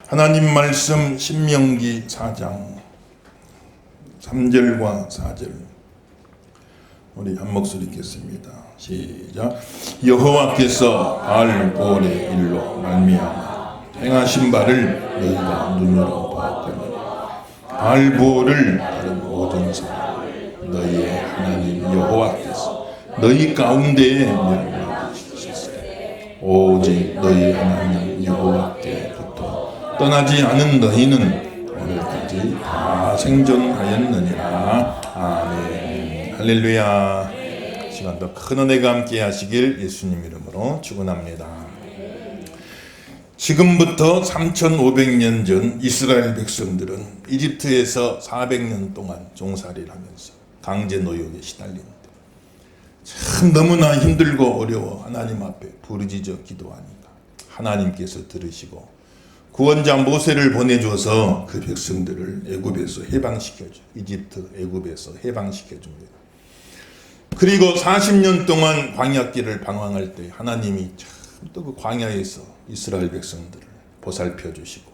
하나님 말씀 신명기 4장 3절과 4절 우리 한 목소리 읽겠습니다. 시작. 여호와께서 바알보올의 일로 말미암아 행하신 바를 너희가 눈으로 보았더니 바알보올을 다른 모든 사람을 너희의 하나님 여호와께서 너희 가운데에 멸망시키시되 오직 너희 하나님 여호와께부터 떠나지 않은 너희는 오늘까지 다 생존하였느니라. 아멘. 할렐루야. 시간도 큰 은혜가 함께 하시길 예수님 이름으로 축원합니다. 지금부터 3500년 전 이스라엘 백성들은 이집트에서 400년 동안 종살이를 하면서 강제 노역에 시달리는데 참 너무나 힘들고 어려워 하나님 앞에 부르짖어 기도하니까 하나님께서 들으시고 구원자 모세를 보내줘서 그 백성들을 애굽에서 해방시켜줘. 이집트 애굽에서 해방시켜줍니다. 그리고 40년 동안 광야길을 방황할 때 하나님이 참 또 그 광야에서 이스라엘 백성들을 보살펴 주시고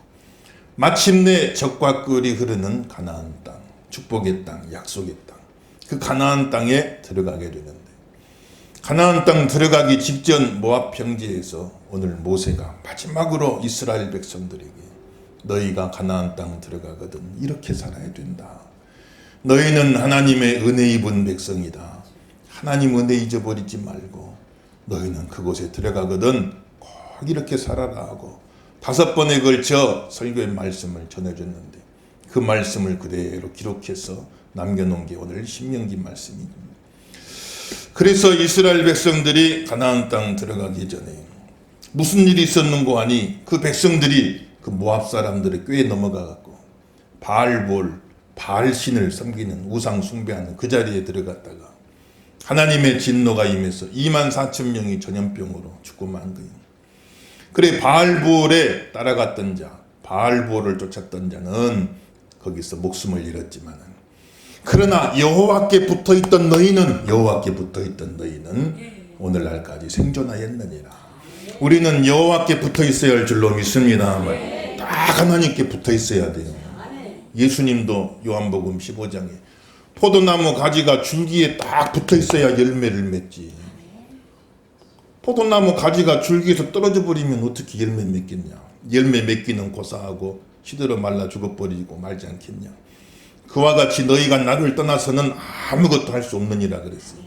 마침내 적과 꿀이 흐르는 가나안 땅, 축복의 땅, 약속의 땅, 그 가나안 땅에 들어가게 되는데 가나안 땅 들어가기 직전 모압 평지에서 오늘 모세가 마지막으로 이스라엘 백성들에게 너희가 가나안 땅 들어가거든 이렇게 살아야 된다. 너희는 하나님의 은혜 입은 백성이다. 하나님 은혜 잊어버리지 말고 너희는 그곳에 들어가거든 꼭 이렇게 살아라 하고 5번에 걸쳐 설교의 말씀을 전해줬는데 그 말씀을 그대로 기록해서 남겨놓은 게 오늘 신명기 말씀입니다. 그래서 이스라엘 백성들이 가나안 땅 들어가기 전에 무슨 일이 있었는고 하니 그 백성들이 그 모압 사람들의 꾀에 넘어가갖고 바알볼, 바알신을 섬기는 우상 숭배하는 그 자리에 들어갔다가 하나님의 진노가 임해서 24,000명이 전염병으로 죽고 만 거예요. 그래 바알볼에 따라갔던 자, 바알볼을 쫓았던 자는 거기서 목숨을 잃었지만 그러나 여호와께 붙어있던 너희는 오늘날까지 생존하였느니라. 우리는 여호와께 붙어있어야 할 줄로 믿습니다. 딱 하나님께 붙어있어야 돼요. 예수님도 요한복음 15장에 포도나무 가지가 줄기에 딱 붙어있어야 열매를 맺지. 포도나무 가지가 줄기에서 떨어져 버리면 어떻게 열매 맺겠냐. 열매 맺기는 고사하고 시들어 말라 죽어버리고 말지 않겠냐. 그와 같이 너희가 나를 떠나서는 아무것도 할 수 없느니라 그랬어요.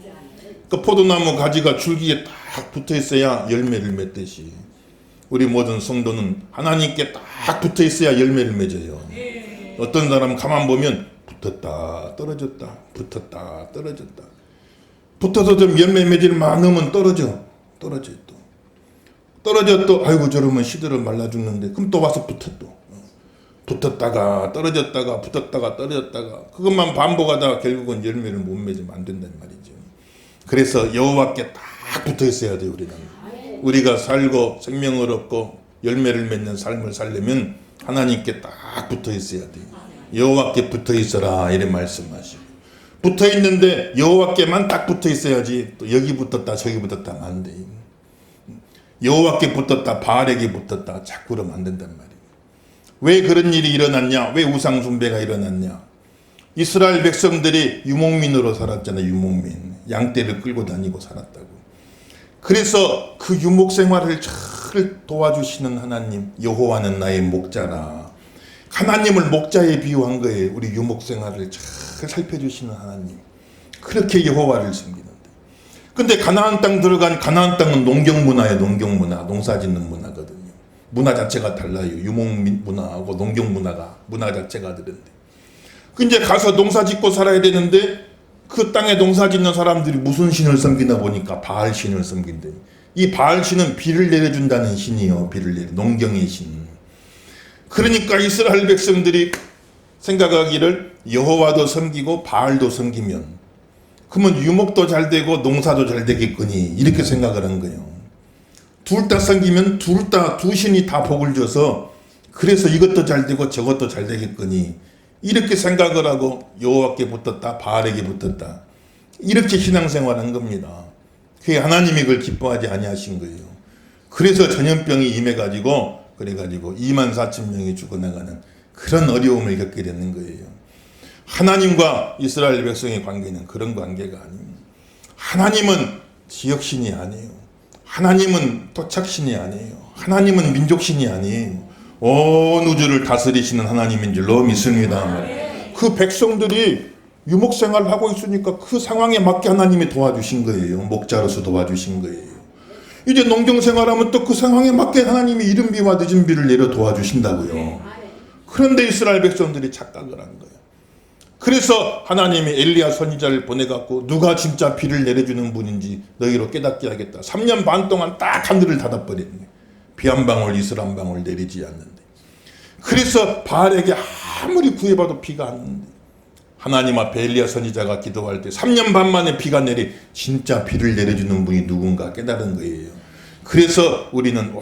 그 포도나무 가지가 줄기에 딱 붙어있어야 열매를 맺듯이 우리 모든 성도는 하나님께 딱 붙어있어야 열매를 맺어요. 어떤 사람은 가만 보면 붙었다 떨어졌다 붙었다 떨어졌다 붙어서 좀 열매 맺을 만하면 떨어져 또 아이고 저러면 시들어 말라 죽는데 그럼 또 와서 붙었다가 떨어졌다가 붙었다가 떨어졌다가 그것만 반복하다가 결국은 열매를 못 맺으면 안 된단 말이죠. 그래서 여호와께 딱 붙어 있어야 돼요. 우리가 살고 생명을 얻고 열매를 맺는 삶을 살려면 하나님께 딱 붙어 있어야 돼요. 여호와께 붙어 있어라 이래 말씀하시고 붙어 있는데 여호와께만 딱 붙어 있어야지 또 여기 붙었다 저기 붙었다 하면 안 돼요. 여호와께 붙었다 바알에게 붙었다 자꾸 그러면 안 된단 말이에요. 왜 그런 일이 일어났냐? 왜 우상 숭배가 일어났냐? 이스라엘 백성들이 유목민으로 살았잖아요. 유목민. 양떼를 끌고 다니고 살았다고. 그래서 그 유목 생활을 잘 도와주시는 하나님, 여호와는 나의 목자라. 하나님을 목자에 비유한 거예요. 우리 유목 생활을 잘 살펴주시는 하나님. 그렇게 여호와를 섬기는데. 근데 가나안 땅 들어간 가나안 땅은 농경 문화예요. 농경 문화, 농사 짓는 문화거든요. 문화 자체가 달라요. 유목 문화하고 농경 문화 자체가 다른데. 이제 가서 농사 짓고 살아야 되는데 그 땅에 농사 짓는 사람들이 무슨 신을 섬기나 보니까 바알 신을 섬긴대. 이 바알 신은 비를 내려준다는 신이요. 농경의 신. 그러니까 이스라엘 백성들이 생각하기를 여호와도 섬기고 바알도 섬기면 그러면 유목도 잘 되고 농사도 잘 되겠거니 이렇게 생각을 한 거예요. 둘 다 섬기면 두 신이 다 복을 줘서 그래서 이것도 잘 되고 저것도 잘 되겠거니 이렇게 생각을 하고 여호와께 붙었다 바알에게 붙었다 이렇게 신앙생활한 겁니다. 그게 하나님이 그걸 기뻐하지 아니하신 거예요. 그래서 전염병이 임해가지고 그래가지고 24,000명이 죽어나가는 그런 어려움을 겪게 되는 거예요. 하나님과 이스라엘 백성의 관계는 그런 관계가 아닙니다. 하나님은 지역신이 아니에요. 하나님은 토착신이 아니에요. 하나님은 민족신이 아니에요. 온 우주를 다스리시는 하나님인 줄로 믿습니다. 그 백성들이 유목생활을 하고 있으니까 그 상황에 맞게 하나님이 도와주신 거예요. 목자로서 도와주신 거예요. 이제 농경생활하면 또 그 상황에 맞게 하나님이 이른 비와 늦은 비를 내려 도와주신다고요. 그런데 이스라엘 백성들이 착각을 한 거예요. 그래서 하나님이 엘리야 선지자를 보내갖고 누가 진짜 비를 내려주는 분인지 너희로 깨닫게 하겠다. 3년 반 동안 딱 하늘을 닫아버렸네. 비 한 방울 이슬 한 방울 내리지 않는데. 그래서 바알에게 아무리 구해봐도 비가 안 오는데 하나님 앞에 엘리야 선지자가 기도할 때 3년 반 만에 비가 내리 진짜 비를 내려주는 분이 누군가 깨달은 거예요. 그래서 우리는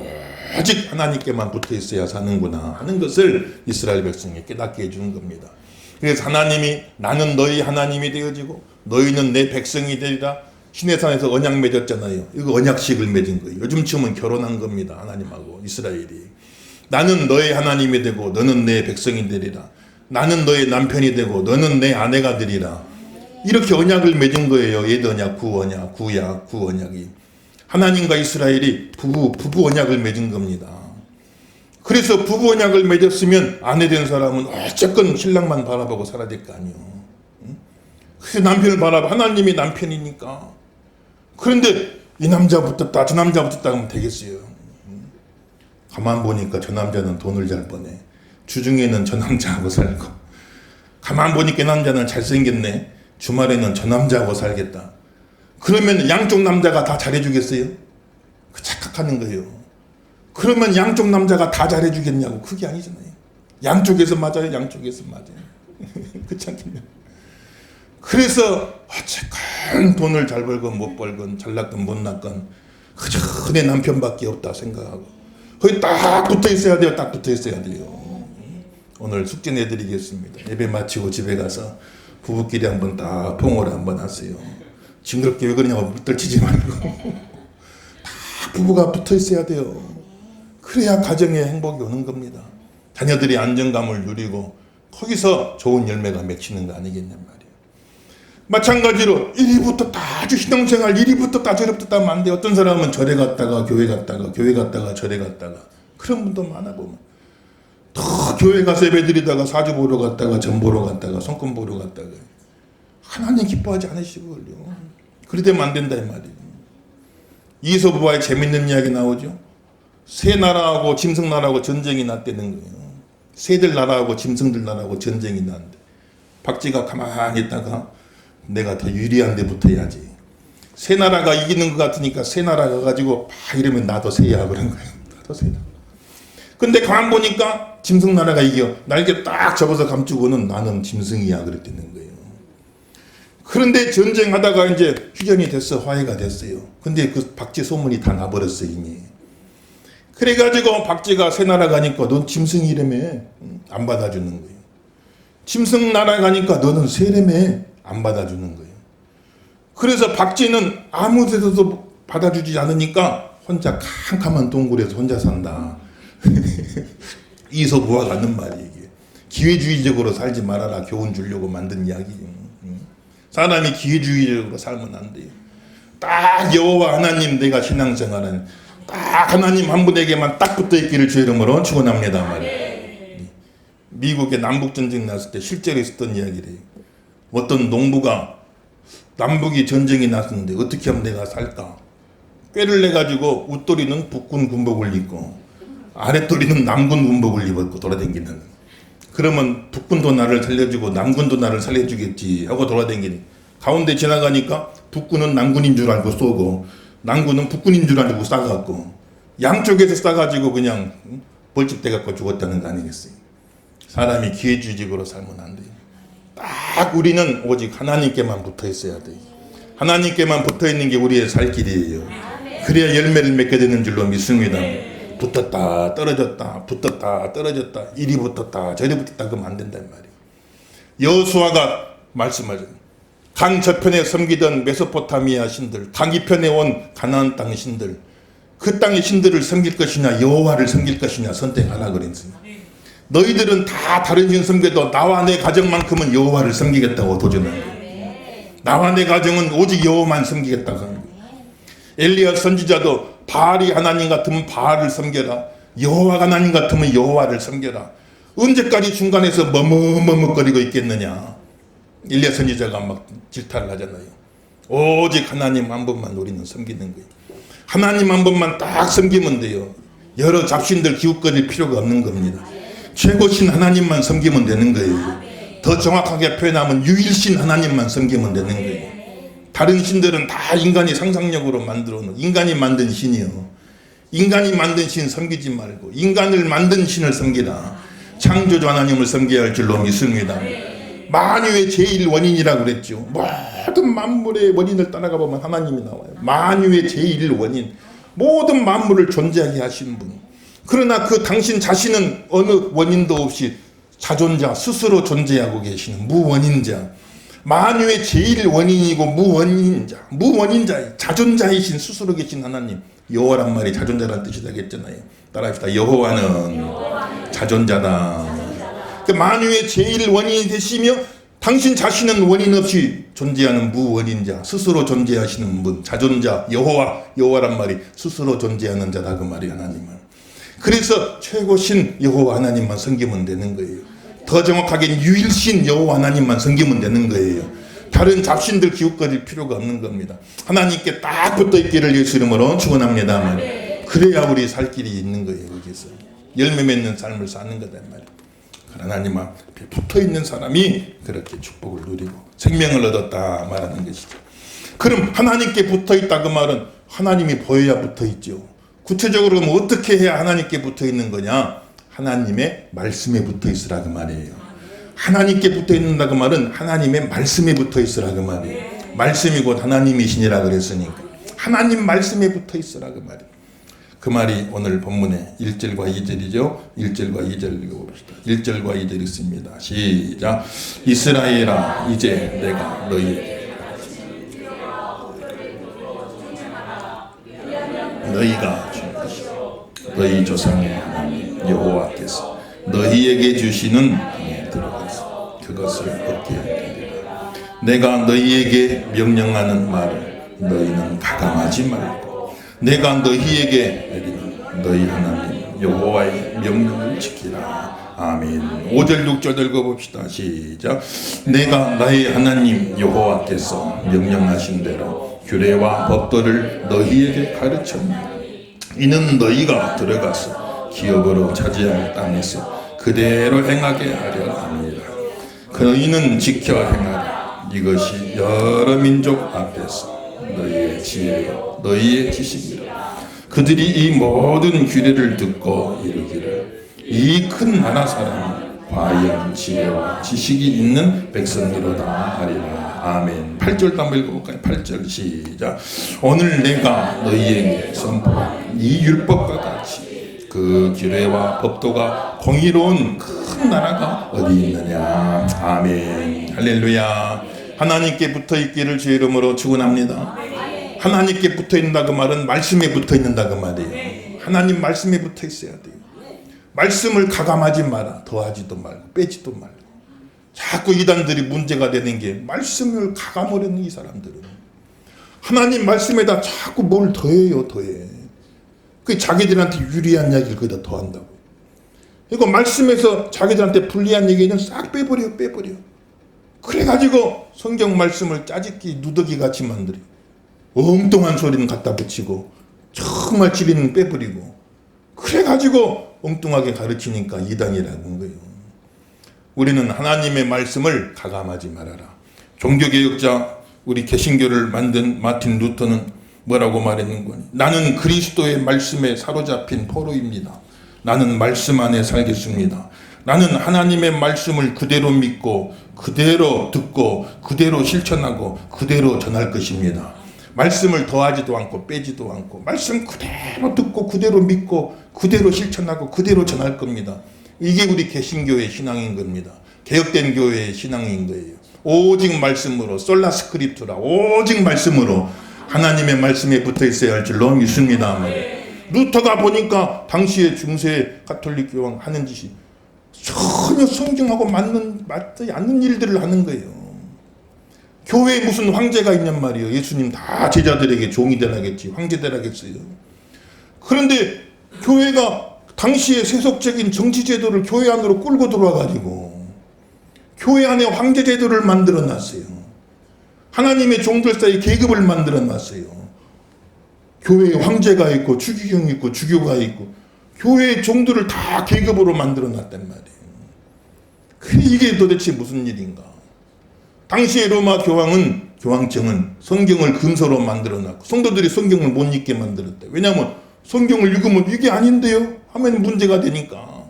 오직 하나님께만 붙어 있어야 사는구나 하는 것을 이스라엘 백성이 깨닫게 해주는 겁니다. 그래서 하나님이 나는 너희 하나님이 되어지고 너희는 내 백성이 되리라. 시내산에서 언약 맺었잖아요. 이거 언약식을 맺은 거예요. 요즘쯤은 결혼한 겁니다. 하나님하고 이스라엘이. 나는 너의 하나님이 되고 너는 내 백성이 되리라. 나는 너의 남편이 되고 너는 내 아내가 되리라. 이렇게 언약을 맺은 거예요. 옛언약, 구언약, 구약, 구언약이. 하나님과 이스라엘이 부부 언약을 맺은 겁니다. 그래서 부부 언약을 맺었으면 아내 된 사람은 어쨌건 신랑만 바라보고 살아야 될 거 아니에요. 그래서 남편을 바라봐. 하나님이 남편이니까. 그런데 이 남자 붙었다 저 남자 붙었다 하면 되겠어요. 가만 보니까 저 남자는 돈을 잘 버네. 주중에는 저 남자하고 살고. 가만 보니까 이 남자는 잘생겼네. 주말에는 저 남자하고 살겠다. 그러면 양쪽 남자가 다 잘해주겠어요? 그 착각하는 거예요. 그러면 양쪽 남자가 다 잘해주겠냐고. 그게 아니잖아요. 양쪽에서 맞아요. 양쪽에서 맞아요. 그렇지 않겠냐. 그래서 어쨌건 돈을 잘 벌건 못 벌건 잘났건 못났건 그저 내 남편밖에 없다 생각하고 거기 딱 붙어 있어야 돼요. 딱 붙어 있어야 돼요. 오늘 숙제 내드리겠습니다. 예배 마치고 집에 가서 부부끼리 한번 딱 통화를 한번 하세요. 징그럽게 왜 그러냐고 떨치지 말고 다 부부가 붙어 있어야 돼요. 그래야 가정에 행복이 오는 겁니다. 자녀들이 안정감을 누리고 거기서 좋은 열매가 맺히는 거 아니겠냔 말이에요. 마찬가지로 이리부터 다 아주 신앙생활 이리부터 다 저리부터 다 많은데 어떤 사람은 절에 갔다가 교회 갔다가 교회 갔다가 절에 갔다가 그런 분도 많아 보면 더 교회 가서 예배드리다가 사주 보러 갔다가 전 보러 갔다가 손금 보러 갔다가 하나님 기뻐하지 않으시고요. 그러되면 안 된다 이 말이에요. 이소부와의 재밌는 이야기 나오죠. 새 나라하고 짐승 나라하고 전쟁이 났다는 거예요. 새들 나라하고 짐승들 나라하고 전쟁이 났는데 박쥐가 가만히 있다가 내가 더 유리한 데 붙어야지. 새 나라가 이기는 것 같으니까 새 나라 가가지고 막 이러면 나도 새야 그런 거예요. 나도 새야. 근데 가만 보니까 짐승 나라가 이겨. 날개 딱 접어서 감추고는 나는 짐승이야 그랬다는 거예요. 그런데 전쟁하다가 이제 휴전이 됐어. 화해가 됐어요. 근데 그 박쥐 소문이 다 나버렸어 이미. 그래가지고 박쥐가 새 나라 가니까 넌 짐승이라며 안 받아주는 거예요. 짐승 나라 가니까 너는 새라며 안 받아주는 거예요. 그래서 박쥐는 아무 데서도 받아주지 않으니까 혼자 캄캄한 동굴에서 혼자 산다. 이소부화 같는 말이 이게. 기회주의적으로 살지 말아라 교훈 주려고 만든 이야기예요. 사람이 기회주의적으로 살면 안 돼요. 딱 여호와 하나님 내가 신앙생활은 딱 하나님 한 분에게만 딱 붙어있기를 주의 이름으로 축원합니다 말이에요. 미국에 남북전쟁 났을 때 실제로 있었던 이야기래요. 어떤 농부가 남북이 전쟁이 났는데 어떻게 하면 내가 살까? 꾀를 내가지고 웃돌이는 북군 군복을 입고 아랫돌이는 남군 군복을 입었고 돌아다니는. 그러면 북군도 나를 살려주고 남군도 나를 살려주겠지 하고 돌아다니는. 가운데 지나가니까 북군은 남군인 줄 알고 쏘고 남군은 북군인 줄 알고 쏴갖고 양쪽에서 쏴가지고 그냥 벌집돼갖고 죽었다는 거 아니겠어요? 사람이 기회주의적으로 살면 안 돼요. 딱 우리는 오직 하나님께만 붙어 있어야 돼요. 하나님께만 붙어 있는 게 우리의 살 길이에요. 그래야 열매를 맺게 되는 줄로 믿습니다. 붙었다 떨어졌다 붙었다 떨어졌다 이리 붙었다 저리 붙었다 그러면 안 된단 말이에요. 여호수아가 말씀하죠. 강 저편에 섬기던 메소포타미아 신들, 강 이편에 온 가나안 땅 신들, 그 땅의 신들을 섬길 것이냐 여호와를 섬길 것이냐 선택하라 그랬어요. 너희들은 다 다른 신 섬겨도 나와 내 가정만큼은 여호와를 섬기겠다고 도전한 거예요. 나와 내 가정은 오직 여호와만 섬기겠다고 하는 거예요. 엘리야 선지자도 바알이 하나님 같으면 바알을 섬겨라, 여호와가 하나님 같으면 여호와를 섬겨라. 언제까지 중간에서 머뭇머뭇거리고 있겠느냐. 엘리야 선지자가 막 질타를 하잖아요. 오직 하나님 한 분만 우리는 섬기는 거예요. 하나님 한 분만 딱 섬기면 돼요. 여러 잡신들 기웃거릴 필요가 없는 겁니다. 최고신 하나님만 섬기면 되는 거예요. 더 정확하게 표현하면 유일신 하나님만 섬기면 되는 거예요. 다른 신들은 다 인간이 상상력으로 만들어 놓은, 인간이 만든 신이요. 인간이 만든 신 섬기지 말고 인간을 만든 신을 섬기라. 창조주 하나님을 섬겨야 할 줄로 믿습니다. 만유의 제일 원인이라고 그랬죠. 모든 만물의 원인을 따라가 보면 하나님이 나와요. 만유의 제일 원인, 모든 만물을 존재하게 하신 분. 그러나 그 당신 자신은 어느 원인도 없이 자존자, 스스로 존재하고 계시는 무원인자, 만유의 제일 원인이고 무원인자, 자존자이신 스스로 계신 하나님. 여호와란 말이 자존자란 뜻이다 했잖아요. 따라합시다. 여호와는 자존자다. 그 만유의 제일 원인이 되시며 당신 자신은 원인 없이 존재하는 무원인자, 스스로 존재하시는 분, 자존자, 여호와란 말이 스스로 존재하는 자다 그 말이 하나님은. 그래서 최고신 여호와 하나님만 섬기면 되는 거예요. 더 정확하게는 유일신 여호와 하나님만 섬기면 되는 거예요. 다른 잡신들 기웃거릴 필요가 없는 겁니다. 하나님께 딱 붙어있기를 예수 이름으로 축원합니다. 그래야 우리 살 길이 있는 거예요. 여기서 열매 맺는 삶을 사는 거다 말이에요. 하나님 앞에 붙어있는 사람이 그렇게 축복을 누리고 생명을 얻었다 말하는 것이죠. 그럼 하나님께 붙어있다 그 말은 하나님이 보여야 붙어있죠. 구체적으로 어떻게 해야 하나님께 붙어있는 거냐? 하나님의 말씀에 붙어있으라 그 말이에요. 하나님께 붙어있는다 그 말은 하나님의 말씀에 붙어있으라 그 말이에요. 말씀이 곧 하나님이시니라 그랬으니까 하나님 말씀에 붙어있으라 그 말이에요. 그 말이 오늘 본문의 1절과 2절이죠. 1절과 2절 읽어봅시다. 1절과 2절 있습니다. 시작. 이스라엘아 이제 내가 너희에게 너희가 준 것이 너희 조상의 하나님 여호와께서 너희에게 주시는 땅에 들어가서 그것을 얻게 되리라. 내가 너희에게 명령하는 말을 너희는 가감하지 말고 내가 너희에게 내리는 너희 하나님 여호와의 명령을 지키라. 아멘. 5절 6절 읽어봅시다. 시작. 내가 나의 하나님 여호와께서 명령하신 대로 규례와 법도를 너희에게 가르쳤니 이는 너희가 들어가서 기업으로 차지할 땅에서 그대로 행하게 하려 합니다. 너희는 지켜 행하라. 이것이 여러 민족 앞에서 너희의 지혜요 너희의 지식이라. 그들이 이 모든 규례를 듣고 이르기를 이 큰 나라 사람은 과연 지혜와 지식이 있는 백성이로다 하리라. 아멘. 8절도 한번 읽어볼까요? 8절 시작. 오늘 내가 너희에게 선포한 이 율법과 같이 그 규례와 법도가 공의로운 큰 나라가 어디 있느냐. 아멘. 할렐루야. 하나님께 붙어있기를 주의 이름으로 축원합니다. 하나님께 붙어있는다 그 말은 말씀에 붙어있는다 그 말이에요. 하나님 말씀에 붙어있어야 돼요. 말씀을 가감하지 마라. 더하지도 말고 빼지도 말고. 자꾸 이단들이 문제가 되는 게 말씀을 가감하려는 이 사람들은 하나님 말씀에다 자꾸 뭘 더해요. 더해. 그 자기들한테 유리한 이야기를 거기다 더한다고. 이거 말씀에서 자기들한테 불리한 얘기는 싹 빼버려. 그래가지고 성경 말씀을 짜집기 누더기 같이 만들어. 엉뚱한 소리는 갖다 붙이고 정말 진리는 빼버리고 그래가지고 엉뚱하게 가르치니까 이단이라는 거예요. 우리는 하나님의 말씀을 가감하지 말아라. 종교개혁자 우리 개신교를 만든 마틴 루터는 뭐라고 말했는 거니? 나는 그리스도의 말씀에 사로잡힌 포로입니다. 나는 말씀 안에 살겠습니다. 나는 하나님의 말씀을 그대로 믿고 그대로 듣고 그대로 실천하고 그대로 전할 것입니다. 말씀을 더하지도 않고 빼지도 않고 말씀 그대로 듣고 그대로 믿고 그대로 실천하고 그대로 전할 겁니다. 이게 우리 개신교의 신앙인 겁니다. 개혁된 교회의 신앙인 거예요. 오직 말씀으로 솔라 스크립투라 오직 말씀으로 하나님의 말씀에 붙어 있어야 할 줄로 믿습니다. 루터가 보니까 당시의 중세 가톨릭 교황 하는 짓이 전혀 성경하고 맞지 않는 일들을 하는 거예요. 교회에 무슨 황제가 있냔 말이에요. 예수님 다 제자들에게 종이 되라겠지, 황제 되라겠어요. 그런데 교회가 당시의 세속적인 정치 제도를 교회 안으로 끌고 들어와가지고 교회 안에 황제 제도를 만들어 놨어요. 하나님의 종들 사이 계급을 만들어 놨어요. 교회에 황제가 있고 추기경이 있고 주교가 있고 교회의 종들을 다 계급으로 만들어 놨단 말이에요. 이게 도대체 무슨 일인가? 당시의 로마 교황청은 성경을 근서로 만들어 놨고 성도들이 성경을 못 읽게 만들었대. 왜냐하면 성경을 읽으면 이게 아닌데요 하면 문제가 되니까.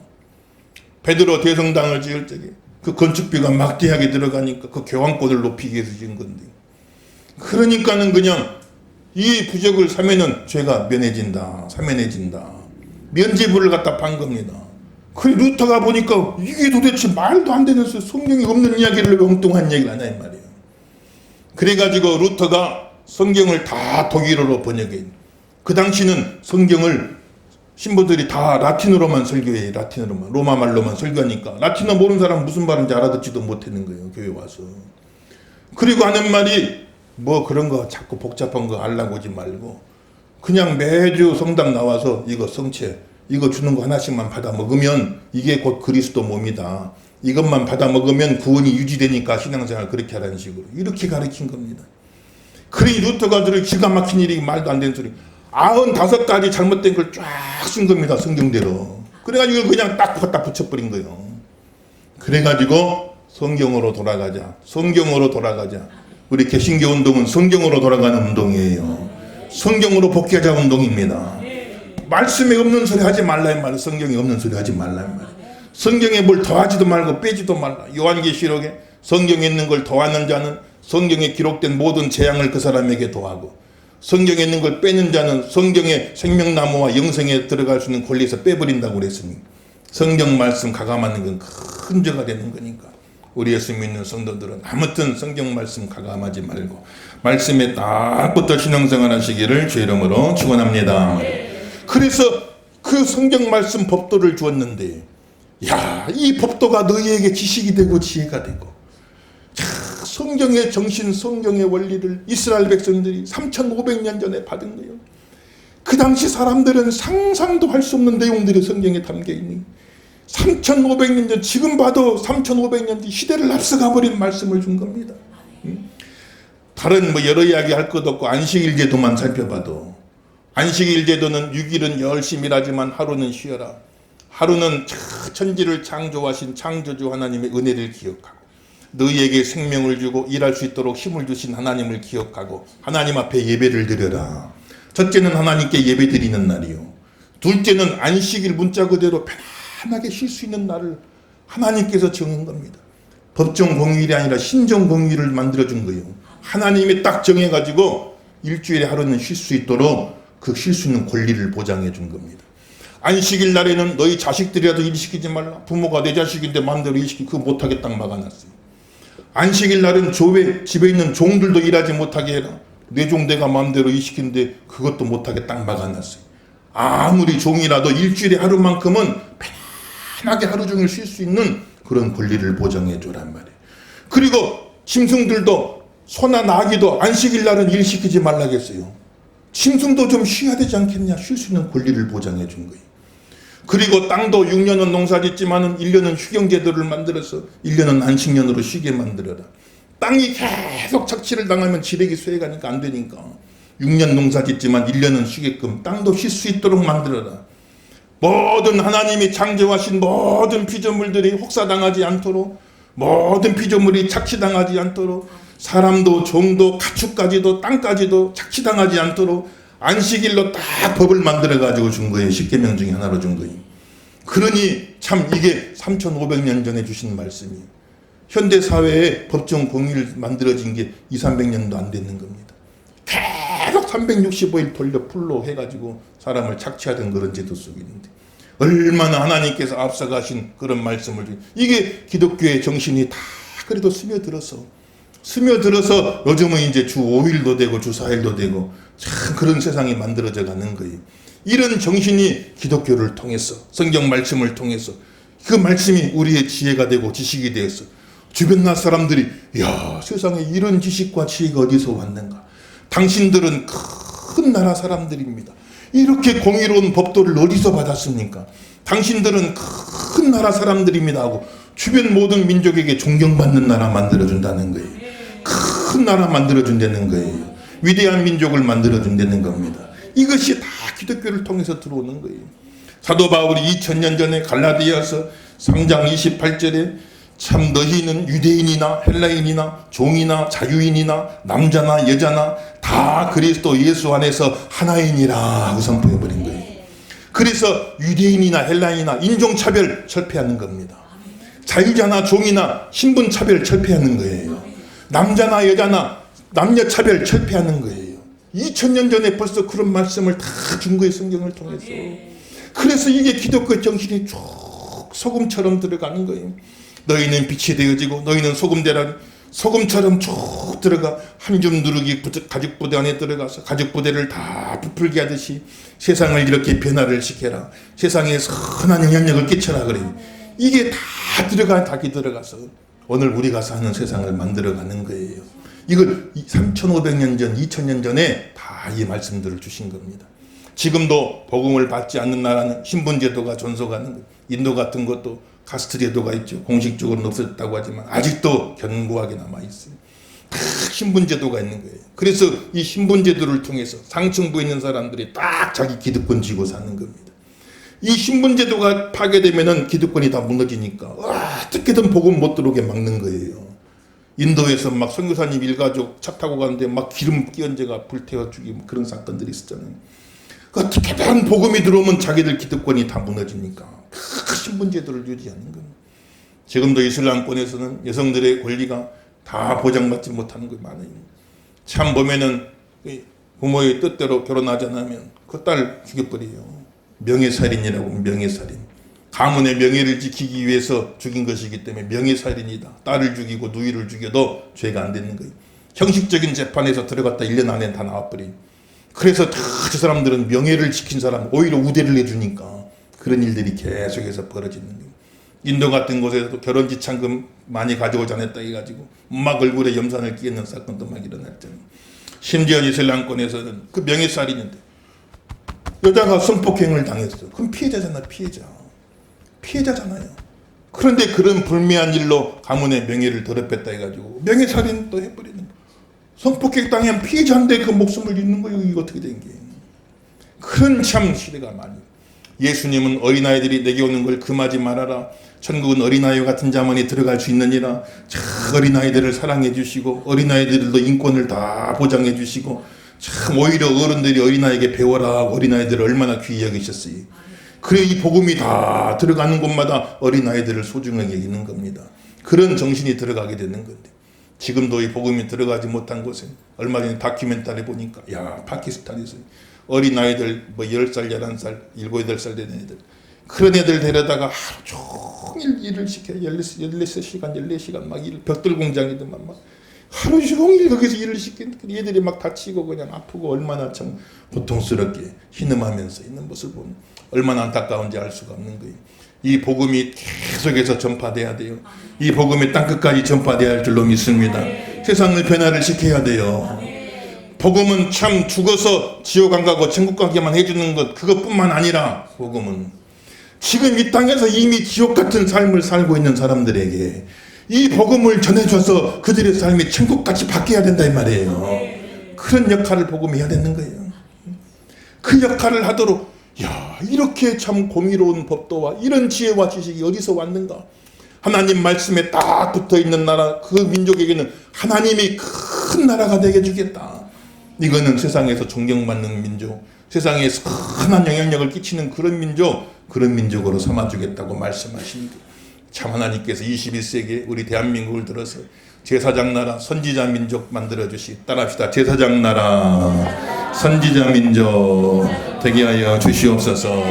베드로 대성당을 지을 적에 그 건축비가 막대하게 들어가니까 그 교황권을 높이기 위해서 지은 건데, 그러니까는 그냥 이 부적을 사면은 죄가 사면해진다. 면죄부를 갖다 판 겁니다. 그 루터가 보니까 이게 도대체 말도 안 되는 성경이 없는 이야기를 엉뚱한 얘기를 하냐 이 말이에요. 그래가지고 루터가 성경을 다 독일어로 번역해. 그 당시는 성경을 신부들이 다 라틴어로만 설교해. 라틴어로만, 로마 말로만 설교하니까 라틴어 모르는 사람 무슨 말인지 알아듣지도 못하는 거예요. 교회 와서. 그리고 하는 말이 뭐 그런 거 자꾸 복잡한 거 알라고 하지 말고 그냥 매주 성당 나와서 이거 성체 이거 주는 거 하나씩만 받아 먹으면 이게 곧 그리스도 몸이다. 이것만 받아 먹으면 구원이 유지되니까 신앙생활 그렇게 하라는 식으로 이렇게 가르친 겁니다. 그러니 루터가 들을 기가 막힌 일이 말도 안 되는 소리 95가지 잘못된 걸 쫙 쓴 겁니다. 성경대로. 그래가지고 그냥 딱 갖다 붙여버린 거예요. 그래가지고 성경으로 돌아가자. 우리 개신교 운동은 성경으로 돌아가는 운동이에요. 성경으로 복귀하자 운동입니다. 말씀에 없는 소리 하지 말라 이 말이에요. 성경에 없는 소리 하지 말라 이 말이에요. 성경에 뭘 더하지도 말고 빼지도 말라. 요한계시록에 성경에 있는 걸 더하는 자는 성경에 기록된 모든 재앙을 그 사람에게 더하고 성경에 있는 걸 빼는 자는 성경의 생명나무와 영생에 들어갈 수 있는 권리에서 빼버린다고 그랬으니 성경 말씀 가감하는 건 큰 죄가 되는 거니까 우리 예수 믿는 성도들은 아무튼 성경 말씀 가감하지 말고 말씀에 딱 붙어 신앙생활 하시기를 주 이름으로 축원합니다. 그래서 그 성경 말씀 법도를 주었는데 이 법도가 너희에게 지식이 되고 지혜가 되고 성경의 정신, 성경의 원리를 이스라엘 백성들이 3500년 전에 받은 거예요. 그 당시 사람들은 상상도 할 수 없는 내용들이 성경에 담겨있니 3500년 전, 지금 봐도 3500년 뒤 시대를 앞서가 버린 말씀을 준 겁니다. 다른 여러 이야기 할 것 없고 안식일 제도만 살펴봐도 안식일 제도는 6일은 열심히 일하지만 하루는 쉬어라. 하루는 천지를 창조하신 창조주 하나님의 은혜를 기억하고 너희에게 생명을 주고 일할 수 있도록 힘을 주신 하나님을 기억하고 하나님 앞에 예배를 드려라. 첫째는 하나님께 예배 드리는 날이요. 둘째는 안식일 문자 그대로 편하게 쉴 수 있는 날을 하나님께서 정한 겁니다. 법정 공휴일이 아니라 신정 공휴일을 만들어준 거예요. 하나님이 딱 정해가지고 일주일에 하루는 쉴 수 있도록 그 쉴 수 있는 권리를 보장해 준 겁니다. 안식일 날에는 너희 자식들이라도 일시키지 말라. 부모가 내 자식인데 마음대로 일시키고 그거 못하게 딱 막아놨어요. 안식일 날은 집에 있는 종들도 일하지 못하게 해라. 내 종 내가 마음대로 일시키는데 그것도 못하게 딱 막아놨어요. 아무리 종이라도 일주일에 하루만큼은 편하게 하루 종일 쉴 수 있는 그런 권리를 보장해 주란 말이에요. 그리고 짐승들도 소나 나귀도 안식일 날은 일시키지 말라겠어요. 짐승도 좀 쉬어야 되지 않겠냐. 쉴 수 있는 권리를 보장해 준 거예요. 그리고 땅도 6년은 농사 짓지만은 1년은 휴경제도를 만들어서 1년은 안식년으로 쉬게 만들어라. 땅이 계속 착취를 당하면 지력이 쇠해가니까 안 되니까 6년 농사 짓지만 1년은 쉬게끔 땅도 쉴 수 있도록 만들어라. 모든 하나님이 창조하신 모든 피조물들이 혹사당하지 않도록 모든 피조물이 착취당하지 않도록 사람도 종도 가축까지도 땅까지도 착취당하지 않도록 안식일로 딱 법을 만들어가지고 준 거예요. 십계명 중에 하나로 준 거예요. 그러니 참 이게 3500년 전에 주신 말씀이에요. 현대사회에 법정 공휴일 만들어진 게 200~300년도 안 됐는 겁니다. 계속 365일 돌려 풀로 해가지고 사람을 착취하던 그런 제도 속에 있는데 얼마나 하나님께서 앞서가신 그런 말씀을 이게 기독교의 정신이 다 그래도 스며들어서 요즘은 이제 주 5일도 되고 주 4일도 되고 참 그런 세상이 만들어져 가는 거예요. 이런 정신이 기독교를 통해서, 성경 말씀을 통해서 그 말씀이 우리의 지혜가 되고 지식이 되어서 주변 나라 사람들이 야, 세상에 이런 지식과 지혜가 어디서 왔는가. 당신들은 큰 나라 사람들입니다. 이렇게 공의로운 법도를 어디서 받았습니까? 당신들은 큰 나라 사람들입니다 하고 주변 모든 민족에게 존경받는 나라 만들어준다는 거예요. 큰 나라 만들어준다는 거예요. 위대한 민족을 만들어준다는 겁니다. 이것이 다 기독교를 통해서 들어오는 거예요. 사도 바울이 2000년 전에 갈라디아서 3장 28절에 참 너희는 유대인이나 헬라인이나 종이나 자유인이나 남자나 여자나 다 그리스도 예수 안에서 하나이니라 하고 선포해버린 거예요. 그래서 유대인이나 헬라인이나 인종차별 철폐하는 겁니다. 자유자나 종이나 신분차별 철폐하는 거예요. 남자나 여자나 남녀차별 철폐하는 거예요. 2000년 전에 벌써 그런 말씀을 다 준 거예요. 성경을 통해서. 그래서 이게 기독교 정신이 쭉 소금처럼 들어가는 거예요. 너희는 빛이 되어지고 너희는 소금되라. 소금처럼 쭉 들어가 한 줌 누르기 가죽 부대 안에 들어가서 가죽 부대를 다 부풀게 하듯이 세상을 이렇게 변화를 시켜라. 세상에 선한 영향력을 끼쳐라 그래요. 이게 다 닭이 들어가서 오늘 우리가 사는 세상을 만들어가는 거예요. 이걸 3500년 전, 2000년 전에 다 이 말씀들을 주신 겁니다. 지금도 복음을 받지 않는 나라는 신분제도가 존속하는 거예요. 인도 같은 것도 카스트 제도가 있죠. 공식적으로는 없어졌다고 하지만 아직도 견고하게 남아있어요. 다 신분제도가 있는 거예요. 그래서 이 신분제도를 통해서 상층부에 있는 사람들이 딱 자기 기득권 쥐고 사는 겁니다. 이 신분제도가 파괴되면은 기득권이 다 무너지니까 어떻게든 복음 못 들어오게 막는 거예요. 인도에서 막 선교사님 일가족 차 타고 가는데 막 기름 끼얹어가 불태워 죽이고 그런 사건들이 있었잖아요. 어떻게든 복음이 들어오면 자기들 기득권이 다 무너지니까 그 신분제도를 유지하는 겁니다. 지금도 이슬람권에서는 여성들의 권리가 다 보장받지 못하는 게 많아요. 참 보면은 부모의 뜻대로 결혼하지 않으면 그 딸 죽여버려요. 명예살인이라고. 명예살인. 가문의 명예를 지키기 위해서 죽인 것이기 때문에 명예살인이다. 딸을 죽이고 누이를 죽여도 죄가 안 되는 거예요. 형식적인 재판에서 들어갔다 1년 안에 다 나와버려요. 그래서 다 저 사람들은 명예를 지킨 사람 오히려 우대를 해주니까 그런 일들이 계속해서 벌어지는 거예요. 인도 같은 곳에서도 결혼 지참금 많이 가져오지 않았다 해가지고 막 얼굴에 염산을 끼얹는 사건도 막 일어났잖아요. 심지어 이슬람권에서는 그 명예살인인데 여자가 성폭행을 당했어. 그럼 피해자잖아요. 그런데 그런 불미한 일로 가문의 명예를 더럽혔다 해가지고 명예살인도 해버리는 거예요. 성폭행 당한 피해자인데 그 목숨을 잃는 거예요. 이거 어떻게 된 게. 그런 참 시대가 많이. 예수님은 어린아이들이 내게 오는 걸 금하지 말아라. 천국은 어린아이와 같은 자만이 들어갈 수 있느니라. 참 어린아이들을 사랑해 주시고 어린아이들도 인권을 다 보장해 주시고 참 오히려 어른들이 어린아이에게 배워라. 어린아이들을 얼마나 귀히 여기셨어요. 그래 이 복음이 다 들어가는 곳마다 어린아이들을 소중하게 여기는 겁니다. 그런 정신이 들어가게 되는 건데 지금도 이 복음이 들어가지 못한 곳에 얼마 전에 다큐멘터리 보니까 파키스탄에서 어린아이들 10살, 11살, 7, 8살 된 애들 그런 애들 데려다가 하루 종일 일을 시켜요. 14시간, 14시간 막 벽돌 공장이더만 막 하루 종일 거기서 일을 시키는 얘들이 막 다치고 그냥 아프고 얼마나 참 고통스럽게 신음하면서 있는 모습을 보면 얼마나 안타까운지 알 수가 없는 거예요. 이 복음이 계속해서 전파돼야 돼요. 이 복음이 땅끝까지 전파돼야 할 줄로 믿습니다. 세상을 변화를 시켜야 돼요. 복음은 참 죽어서 지옥 안 가고 천국 가게만 해주는 것 그것뿐만 아니라 복음은 지금 이 땅에서 이미 지옥 같은 삶을 살고 있는 사람들에게 이 복음을 전해줘서 그들의 삶이 천국같이 바뀌어야 된다 이 말이에요. 그런 역할을 복음이 해야 되는 거예요. 그 역할을 하도록 이렇게 참 공의로운 법도와 이런 지혜와 지식이 어디서 왔는가. 하나님 말씀에 딱 붙어있는 나라 그 민족에게는 하나님이 큰 나라가 되게 주겠다. 이거는 세상에서 존경받는 민족, 세상에 선한 영향력을 끼치는 그런 민족으로 삼아주겠다고 말씀하십니다. 참 하나님께서 21세기에 우리 대한민국을 들어서 제사장 나라 선지자 민족 만들어주시. 따라합시다. 제사장 나라 선지자 민족 되게 하여 주시옵소서.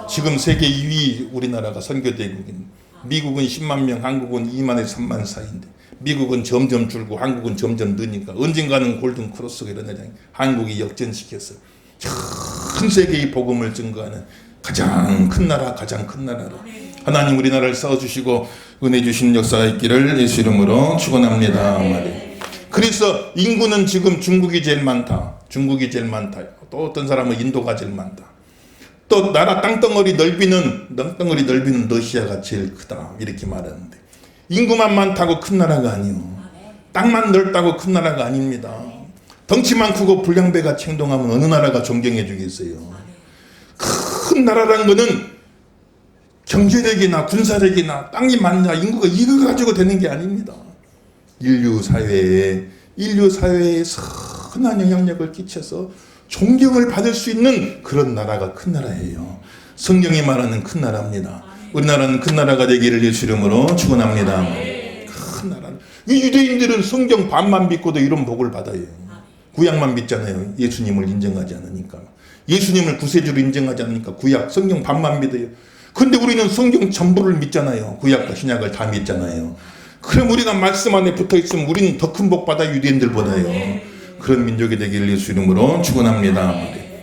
지금 세계 2위 우리나라가 선교대국인 미국은 10만 명, 한국은 2만에서 3만 사이인데 미국은 점점 줄고 한국은 점점 느니까 언젠가는 골든 크로스가 일어나잖아요. 한국이 역전시켰어요. 전 세계의 복음을 증거하는 가장 큰 나라, 가장 큰 나라로 하나님 우리나라를 세워주시고 은혜 주시는 역사가 있기를 예수 이름으로 축원합니다. 그래서 인구는 지금 중국이 제일 많다. 중국이 제일 많다. 또 어떤 사람은 인도가 제일 많다. 또 나라 땅덩어리 넓이는 러시아가 제일 크다. 이렇게 말하는데 인구만 많다고 큰 나라가 아니요. 땅만 넓다고 큰 나라가 아닙니다. 덩치만 크고 불량배가 행동하면 어느 나라가 존경해 주겠어요. 큰 나라라는 거는 경제력이나 군사력이나 땅이 많냐 인구가 이거 가지고 되는 게 아닙니다. 인류 사회에 선한 영향력을 끼쳐서 존경을 받을 수 있는 그런 나라가 큰 나라예요. 성경이 말하는 큰 나라입니다. 우리나라는 큰 나라가 되기를 예수 이름으로 축원합니다. 큰 나라. 이 유대인들은 성경 반만 믿고도 이런 복을 받아요. 구약만 믿잖아요. 예수님을 인정하지 않으니까. 예수님을 구세주로 인정하지 않으니까 구약 성경 반만 믿어요. 근데 우리는 성경 전부를 믿잖아요. 구약과 신약을 다 믿잖아요. 그럼 우리가 말씀 안에 붙어있으면 우리는 더 큰 복 받아 유대인들보다요. 그런 민족이 되기를 예수 이름으로 축원합니다.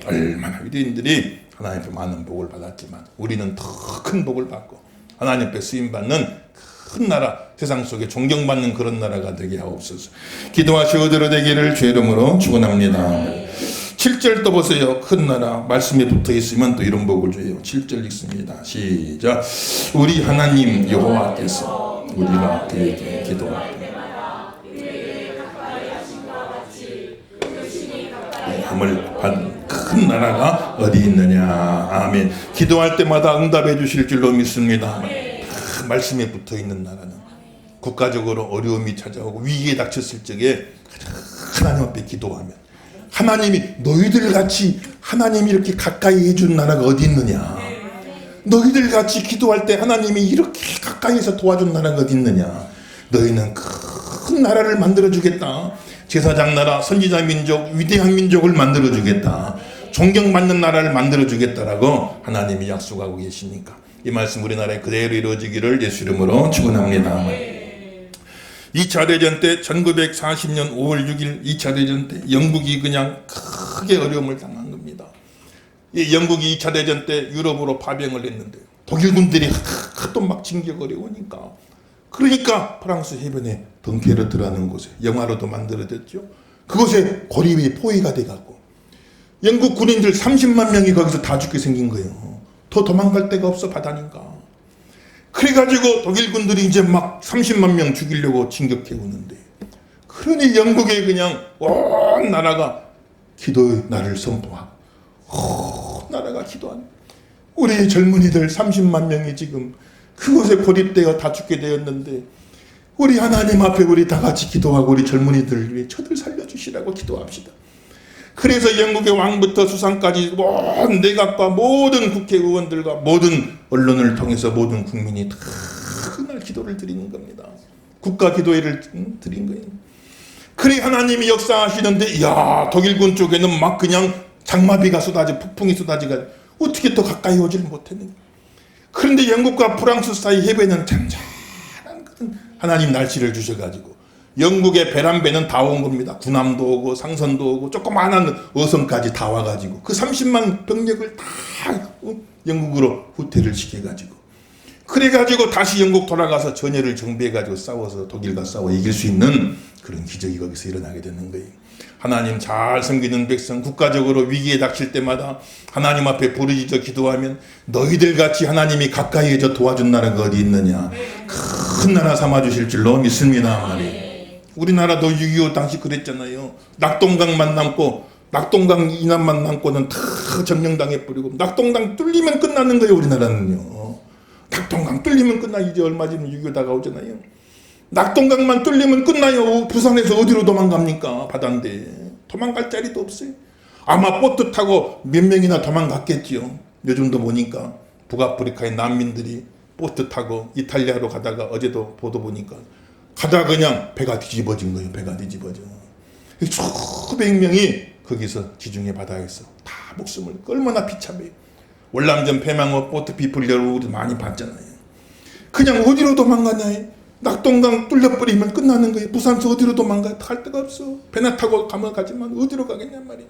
얼마나 유대인들이 하나님 앞에 많은 복을 받았지만 우리는 더 큰 복을 받고 하나님 앞에 쓰임받는 큰 나라, 세상 속에 존경받는 그런 나라가 되게 하옵소서. 기도하시오대로 되기를 주 이름으로 축원합니다. 7절 또 보세요. 큰 나라 말씀에 붙어있으면 또 이런 복을 줘요. 7절 읽습니다. 시작. 우리 하나님 여호와께서 우리가 그에게 기도할 때마다 함을 받은 큰 나라가 어디 있느냐. 아멘. 기도할 때마다 응답해 주실 줄로 믿습니다. 말씀에 붙어있는 나라는 국가적으로 어려움이 찾아오고 위기에 닥쳤을 적에 하나님 앞에 기도하면 하나님이 너희들 같이 하나님이 이렇게 가까이 해준 나라가 어디 있느냐. 너희들 같이 기도할 때 하나님이 이렇게 가까이에서 도와준 나라가 어디 있느냐. 너희는 큰 나라를 만들어주겠다. 제사장 나라, 선지자 민족, 위대한 민족을 만들어주겠다. 존경받는 나라를 만들어주겠다라고 하나님이 약속하고 계시니까 이 말씀 우리나라에 그대로 이루어지기를 예수 이름으로 축원합니다. 2차 대전 때 1940년 5월 6일 2차 대전 때 영국이 그냥 크게 어려움을 당한 겁니다. 이 영국이 2차 대전 때 유럽으로 파병을 했는데 독일 군들이 하도 막 진격 어려우니까 그러니까 프랑스 해변에 덩케르트라는 곳에 영화로도 만들어졌죠. 그곳에 고립이 포위가 돼갖고 영국 군인들 30만 명이 거기서 다 죽게 생긴 거예요. 더 도망갈 데가 없어 바다니까. 그래가지고 독일 군들이 이제 막 30만 명 죽이려고 진격해 오는데 그러니 영국에 그냥 온 나라가 기도의 날을 선포하고 나라가 기도하는 우리 젊은이들 30만 명이 지금 그곳에 고립되어 다 죽게 되었는데 우리 하나님 앞에 우리 다 같이 기도하고 우리 젊은이들 위해 저들 살려주시라고 기도합시다. 그래서 영국의 왕부터 수상까지 모든 내각과 모든 국회의원들과 모든 언론을 통해서 모든 국민이 다 그날 기도를 드리는 겁니다. 국가 기도회를 드린 거예요. 그래 하나님이 역사하시는데 이야 독일군 쪽에는 막 그냥 장마비가 쏟아져 폭풍이 쏟아지가 어떻게 더 가까이 오질 못했는가. 그런데 영국과 프랑스 사이 해변은 잔잔한 그런 하나님 날씨를 주셔가지고 영국의 배란배는 다 온 겁니다. 군함도 오고 상선도 오고 조그마한 어선까지 다 와가지고 그 30만 병력을 다 영국으로 후퇴를 시켜가지고 그래가지고 다시 영국 돌아가서 전열을 정비해가지고 싸워서 독일과 싸워 이길 수 있는 그런 기적이 거기서 일어나게 되는 거예요. 하나님 잘 섬기는 백성 국가적으로 위기에 닥칠 때마다 하나님 앞에 부르짖어 기도하면 너희들 같이 하나님이 가까이 해서 도와준 나라가 어디 있느냐. 큰 나라 삼아주실 줄로 믿습니다. 말이에요. 우리나라도 6.25 당시 그랬잖아요. 낙동강만 남고 낙동강 이남만 남고는 다 점령당해 버리고 낙동강 뚫리면 끝나는 거예요. 우리나라는요. 낙동강 뚫리면 끝나. 이제 얼마 전에 6.25 다가오잖아요. 낙동강만 뚫리면 끝나요. 부산에서 어디로 도망갑니까? 바다인데 도망갈 자리도 없어요. 아마 보트 타고 몇 명이나 도망갔겠지요. 요즘도 보니까 북아프리카의 난민들이 보트 타고 이탈리아로 가다가 어제도 보도 보니까 가다가 그냥 배가 뒤집어진 거예요. 배가 뒤집어져. 수백 명이 거기서 지중해 바다에서 다 목숨을 얼마나 비참해요. 월남전 폐망호 보트 비플려로 우리 많이 봤잖아요. 그냥 어디로 도망가냐. 낙동강 뚫려버리면 끝나는 거예요. 부산서 어디로 도망가? 갈 데가 없어. 배나 타고 가면 가지만 어디로 가겠냔 말이에요.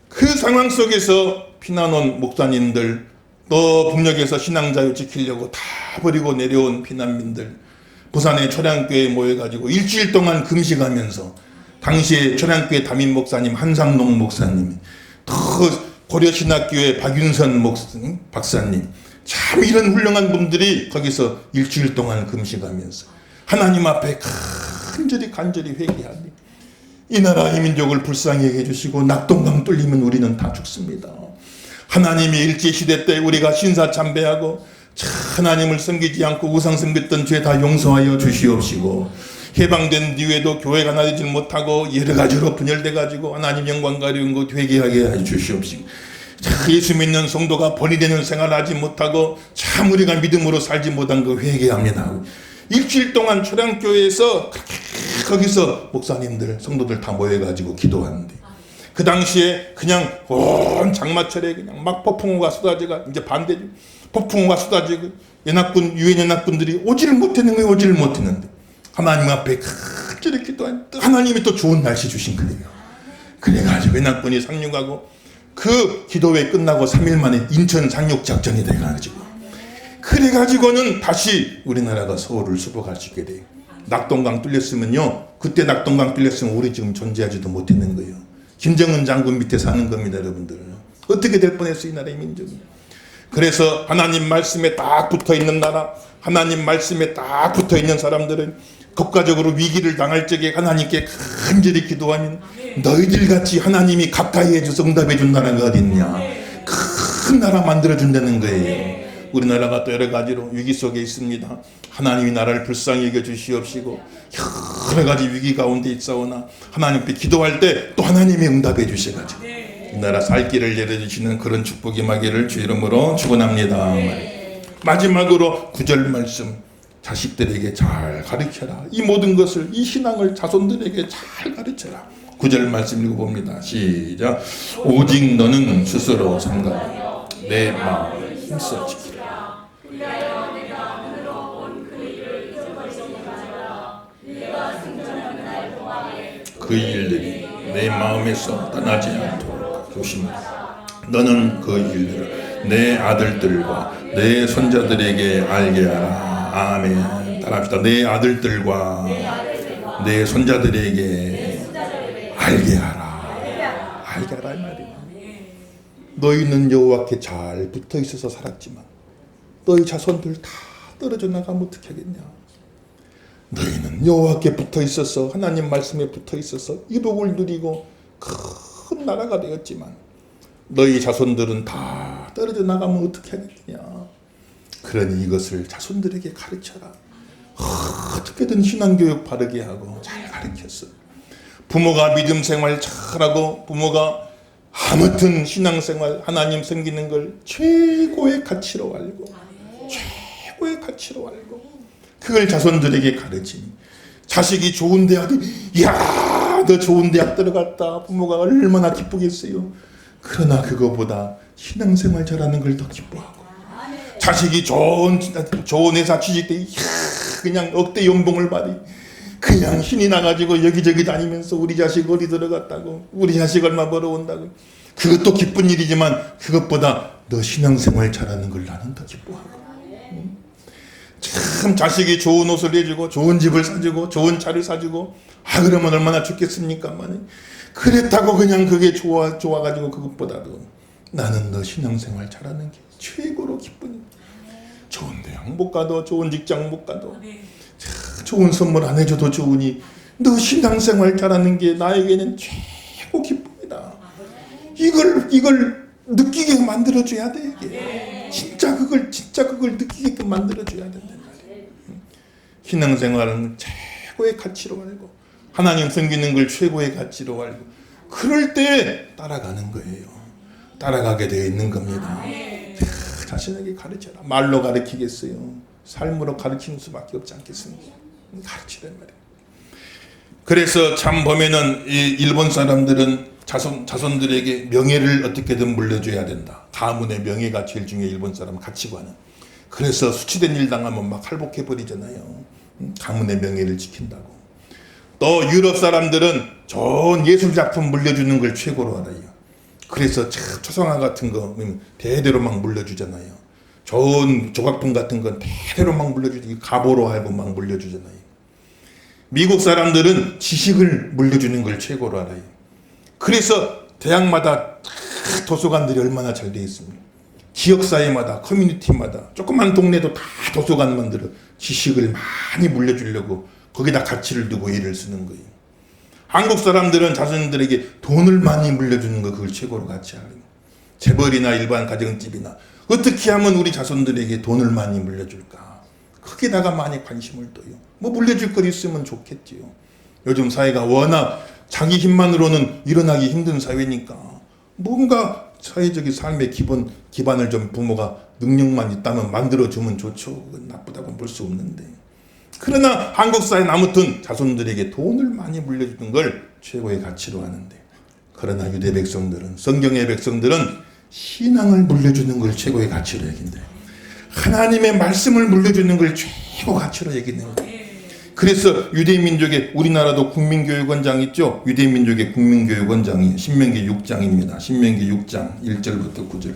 그 상황 속에서 피난 온 목사님들, 또 북녘에서 신앙자유 지키려고 다 버리고 내려온 피난민들, 부산의 초량교회에 모여가지고 일주일 동안 금식하면서 당시에 초량교회 담임 목사님 한상농 목사님이, 또 고려신학교회 박윤선 목사님, 박사님, 참 이런 훌륭한 분들이 거기서 일주일 동안 금식하면서 하나님 앞에 간절히 회개하니 이 나라 이 민족을 불쌍히 해주시고 낙동강 뚫리면 우리는 다 죽습니다. 하나님이 일제시대 때 우리가 신사참배하고 하나님을 섬기지 않고 우상 섬겼던 죄 다 용서하여 주시옵시고, 해방된 이후에도 교회가 나되지 못하고 여러 가지로 분열돼 가지고 하나님 영광 가리운 것 회개하게 해 주시옵시고, 예수 믿는 성도가 본이 되는 생활하지 못하고 참 우리가 믿음으로 살지 못한 거 회개합니다. 일주일 동안 초량교회에서 거기서 목사님들 성도들 다 모여가지고 기도하는데, 그 당시에 그냥 온 장마철에 그냥 막 폭풍우가 쏟아지가 이제 반대죠. 폭풍우가 쏟아지고 연합군 유엔 연합군들이 오지를 못했는데 하나님 앞에 간절히 기도한 하나님이 또 좋은 날씨 주신 거예요. 그래가지고 연합군이 상륙하고 그 기도회 끝나고 3일 만에 인천 상륙 작전이 돼가지고, 그래가지고는 다시 우리나라가 서울을 수복할 수 있게 돼요. 낙동강 뚫렸으면요, 그때 낙동강 뚫렸으면 우리 지금 존재하지도 못했는 거예요. 김정은 장군 밑에 사는 겁니다, 여러분들. 어떻게 될 뻔했어요, 이 나라의 민족이. 그래서 하나님 말씀에 딱 붙어있는 나라, 하나님 말씀에 딱 붙어있는 사람들은 국가적으로 위기를 당할 적에 하나님께 간절히 기도하면 너희들같이 하나님이 가까이 해줘서 응답해준 나라가 어딨냐. 큰 나라 만들어준다는 거예요. 우리나라가 또 여러 가지로 위기 속에 있습니다. 하나님이 나라를 불쌍히 여겨주시옵시고 여러 가지 위기 가운데 있사오나 하나님께 기도할 때 또 하나님이 응답해 주셔가지고 이 나라 살 길을 열어주시는 그런 축복이 임하기를 주 이름으로 축원합니다. 마지막으로 9절 말씀, 자식들에게 잘 가르쳐라. 이 모든 것을, 이 신앙을 자손들에게 잘 가르쳐라. 9절 말씀 읽어봅니다. 시작. 오직 너는 스스로 삼가 내 마음을 힘써 지키라. 그 일들이 내 마음에서 떠나지 않도록 조심하라. 너는 그 일들을 내 아들들과 내 손자들에게 알게 하라. 아멘. 따라합시다. 내 아들들과 내 손자들에게 알게 하라. 알게 하라 이 말이야. 너희는 여호와께 잘 붙어 있어서 살았지만 너희 자손들 다 떨어져 나가면 어떻게 하겠냐. 너희는 여호와께 붙어 있어서 하나님 말씀에 붙어 있어서 이 복을 누리고 큰 나라가 되었지만 너희 자손들은 다 떨어져 나가면 어떻게 하겠냐. 그러니 이것을 자손들에게 가르쳐라. 어떻게든 신앙교육 바르게 하고 잘 가르쳤어. 부모가 믿음 생활 잘하고 부모가 아무튼 신앙생활 하나님 섬기는 걸 최고의 가치로 알고 최고의 가치로 알고 그걸 자손들에게 가르치니 자식이 좋은 대학에 이야 너 좋은 대학 들어갔다 부모가 얼마나 기쁘겠어요. 그러나 그거보다 신앙생활 잘하는 걸 더 기뻐하고 자식이 좋은 회사 취직돼 이야 그냥 억대 연봉을 받이 그냥 신이 나가지고 여기저기 다니면서 우리 자식 어디 들어갔다고 우리 자식 얼마 벌어온다고 그것도 기쁜 일이지만 그것보다 너 신앙생활 잘하는 걸 나는 더 기뻐하고 참 자식이 좋은 옷을 해주고 좋은 집을 사주고 좋은 차를 사주고 그러면 얼마나 좋겠습니까만 그랬다고 그냥 그게 좋아가지고 그것보다도 나는 너 신앙생활 잘하는 게 최고로 기쁜 일. 좋은 대학 못 가도 좋은 직장 못 가도 좋은 선물 안 해줘도 좋으니 너 신앙생활 잘하는 게 나에게는 최고 기쁨이다. 이걸 느끼게 만들어줘야 돼. 이게 진짜 그걸 느끼게끔 만들어줘야 된단 말이야. 신앙생활은 최고의 가치로 알고 하나님 섬기는 걸 최고의 가치로 알고 그럴 때 따라가는 거예요. 따라가게 되어 있는 겁니다. 자신에게 가르쳐라. 말로 가르치겠어요. 삶으로 가르치는 수밖에 없지 않겠습니까? 가르치란 말이에요. 그래서 참 보면은 이 일본 사람들은 자손들에게 명예를 어떻게든 물려줘야 된다. 가문의 명예가 제일 중요해. 일본 사람은 가치관은. 그래서 수치된 일 당하면 막 할복해 버리잖아요. 가문의 명예를 지킨다고. 또 유럽 사람들은 좋은 예술 작품 물려주는 걸 최고로 알아요. 그래서 초상화 같은 거 대대로 막 물려주잖아요. 좋은 조각품 같은 건 대대로 막 물려주지. 가보로 알고 막 물려주잖아요. 미국 사람들은 지식을 물려주는 걸 최고로 알아요. 그래서 대학마다 도서관들이 얼마나 잘 돼 있습니까? 지역사회마다, 커뮤니티마다, 조그만 동네도 다 도서관 만들어 지식을 많이 물려주려고 거기다 가치를 두고 일을 쓰는 거예요. 한국 사람들은 자손들에게 돈을 많이 물려주는 거 그걸 최고로 가치 알아요. 재벌이나 일반 가정집이나 어떻게 하면 우리 자손들에게 돈을 많이 물려줄까? 거기다가 많이 관심을 둬요. 뭐 물려줄 거 있으면 좋겠지요. 요즘 사회가 워낙 자기 힘만으로는 일어나기 힘든 사회니까 뭔가 사회적인 삶의 기반을 좀 부모가 능력만 있다면 만들어주면 좋죠. 그건 나쁘다고 볼 수 없는데. 그러나 한국 사회는 아무튼 자손들에게 돈을 많이 물려주는 걸 최고의 가치로 하는데, 그러나 유대 백성들은, 성경의 백성들은 신앙을 물려주는 걸 최고의 가치로 여긴대. 하나님의 말씀을 물려주는 걸 최고 가치로 여기는 거예요. 그래서 유대민족의, 우리나라도 국민교육원장 있죠? 유대민족의 국민교육원장이 신명기 6장입니다. 신명기 6장 1절부터 9절.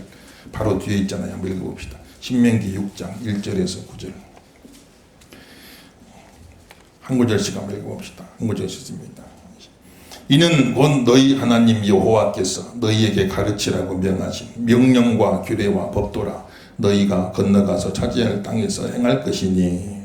바로 뒤에 있잖아요. 한번 읽어봅시다. 신명기 6장 1절에서 9절. 한 구절씩 한번 읽어봅시다. 한 구절씩 씁니다. 이는 곧 너희 하나님 여호와께서 너희에게 가르치라고 명하신 명령과 규례와 법도라. 너희가 건너가서 차지할 땅에서 행할 것이니,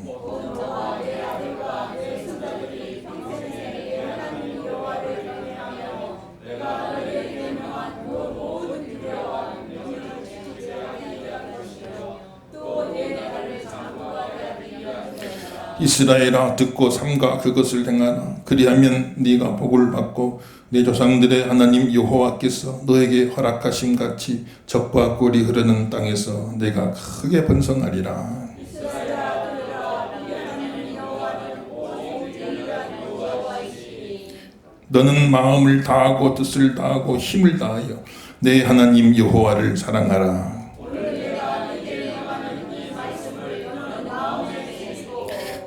이스라엘아 듣고 삼가 그것을 행하라. 그리하면 네가 복을 받고 내 조상들의 하나님 여호와께서 너에게 허락하심 같이 적과 꿀이 흐르는 땅에서 내가 크게 번성하리라. 너는 마음을 다하고 뜻을 다하고 힘을 다하여 내 하나님 여호와를 사랑하라.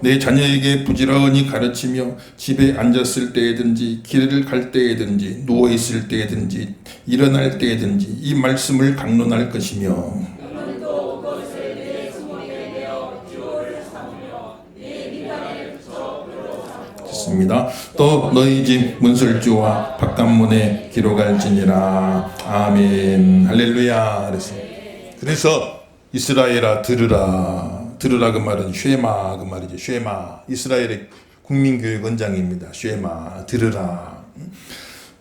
내 자녀에게 부지런히 가르치며 집에 앉았을 때에든지 길을 갈 때에든지 누워있을 때에든지 일어날 때에든지 이 말씀을 강론할 것이며, 좋습니다. 또 너희 집 문설주와 바깥문에 기록할지니라. 아멘. 할렐루야. 그래서 이스라엘아 들으라. 들으라 그 말은 쉐마 그 말이죠. 쉐마. 이스라엘의 국민교육원장입니다. 쉐마. 들으라.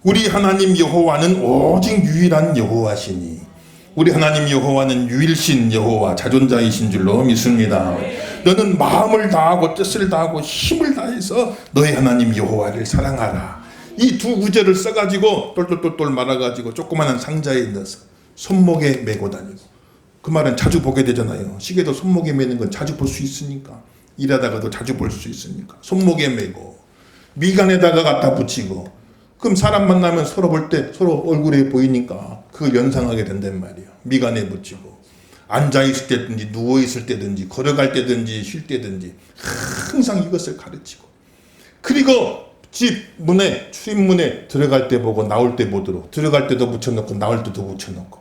우리 하나님 여호와는 오직 유일한 여호와시니, 우리 하나님 여호와는 유일신 여호와 자존자이신 줄로 믿습니다. 너는 마음을 다하고 뜻을 다하고 힘을 다해서 너희 하나님 여호와를 사랑하라. 이 두 구절을 써가지고 똘똘똘똘 말아가지고 조그마한 상자에 넣어서 손목에 메고 다니고, 그 말은 자주 보게 되잖아요. 시계도 손목에 매는 건 자주 볼 수 있으니까, 일하다가도 자주 볼 수 있으니까 손목에 매고 미간에다가 갖다 붙이고, 그럼 사람 만나면 서로 볼 때 서로 얼굴에 보이니까 그걸 연상하게 된단 말이에요. 미간에 붙이고 앉아있을 때든지 누워있을 때든지 걸어갈 때든지 쉴 때든지 항상 이것을 가르치고, 그리고 집 문에 출입문에 들어갈 때 보고 나올 때 보도록, 들어갈 때도 붙여놓고 나올 때도 붙여놓고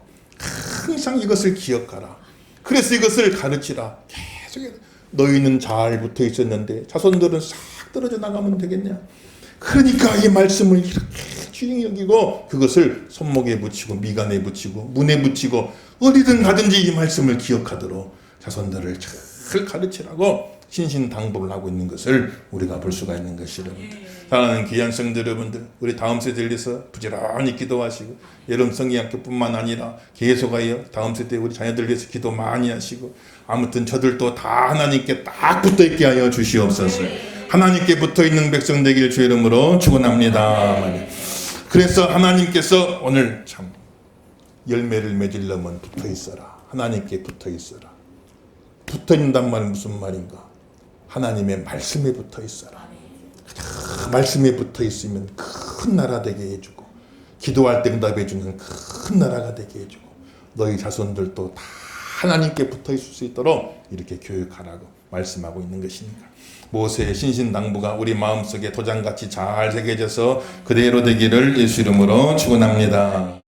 항상 이것을 기억하라. 그래서 이것을 가르치라. 계속 너희는 잘 붙어 있었는데 자손들은 싹 떨어져 나가면 되겠냐. 그러니까 이 말씀을 이렇게 중히 여기고 그것을 손목에 붙이고 미간에 붙이고 문에 붙이고 어디든 가든지 이 말씀을 기억하도록 자손들을 잘 가르치라고 신신당부를 하고 있는 것을 우리가 볼 수가 있는 것이랍니다. 사랑하는 귀한 성도 여러분들, 우리 다음 세대를 위해서 부지런히 기도하시고, 여름 성경학교뿐만 아니라 계속하여 다음 세대 우리 자녀들 위해서 기도 많이 하시고, 아무튼 저들도 다 하나님께 딱 붙어있게 하여 주시옵소서. 하나님께 붙어있는 백성 되길 주의 이름으로 축원합니다. 그래서 하나님께서 오늘 참 열매를 맺으려면 붙어있어라. 하나님께 붙어있어라. 붙어있는단 말은 무슨 말인가? 하나님의 말씀에 붙어있어라. 말씀에 붙어있으면 큰 나라 되게 해주고, 기도할 때 응답해주는 큰 나라가 되게 해주고, 너희 자손들도 다 하나님께 붙어있을 수 있도록 이렇게 교육하라고 말씀하고 있는 것이니까, 모세의 신신당부가 우리 마음속에 도장같이 잘 새겨져서 그대로 되기를 예수 이름으로 축원합니다.